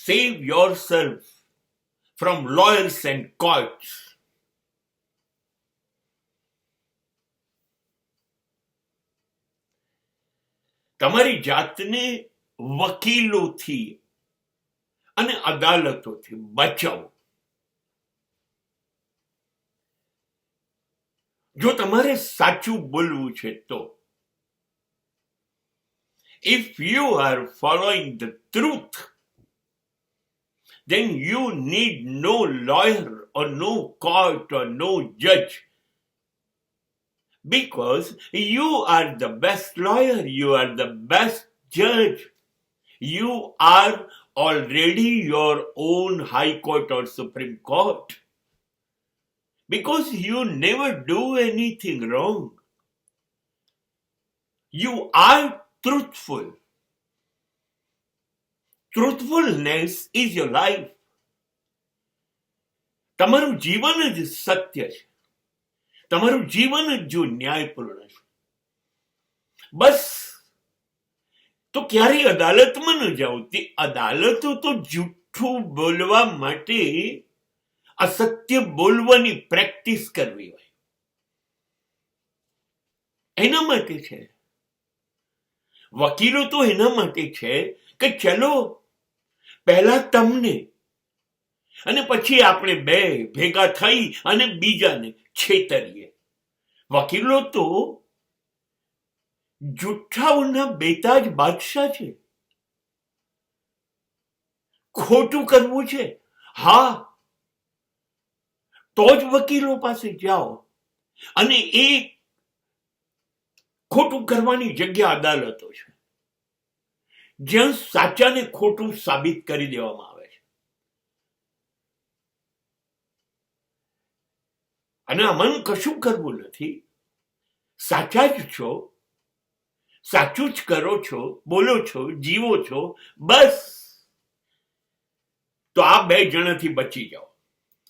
save yourself from lawyers and courts. તમારી જાતને વકીલોથી અને અદાલતોથી બચાવો. જો તમારે સાચું બોલવું છે તો, if you are following the truth, then you need no lawyer or no court or no judge, because you are the best lawyer, you are the best judge, you are already your own high court or supreme court, because you never do anything wrong. You are truthful. Truthfulness is your life. તમારું જીવન જ સત્ય છે, તમારું જીવન જ જો ન્યાયપૂર્ણ છે. બસ તો ક્યારેય અદાલતમાં ન જાઓ. તે અદાલતો તો જૂઠું બોલવા માટે, અસત્ય બોલવાની પ્રેક્ટિસ કરવી હોય એના માટે છે. વકીલો તો એના માટે છે કે ચલો પહેલા તમને અને પછી આપણે બે ભેગા થઈ અને બીજાને છેતરીએ. વકીલો તો જુઠ્ઠાઓના બેતાજ બાદશાહ છે. ખોટું કરવું છે, હા, તો જ વકીલો પાસે જાઓ. અને એ ખોટું કરવાની જગ્યા અદાલતો છે, જ્યાં સાચાને ખોટું સાબિત કરી દેવામાં આવે છે. અને આમાં કશું કરવું નથી. સાચા જ છો, સાચું જ કરો છો, બોલો છો, જીવો છો, બસ. તો આ બે જણાથી બચી જાઓ.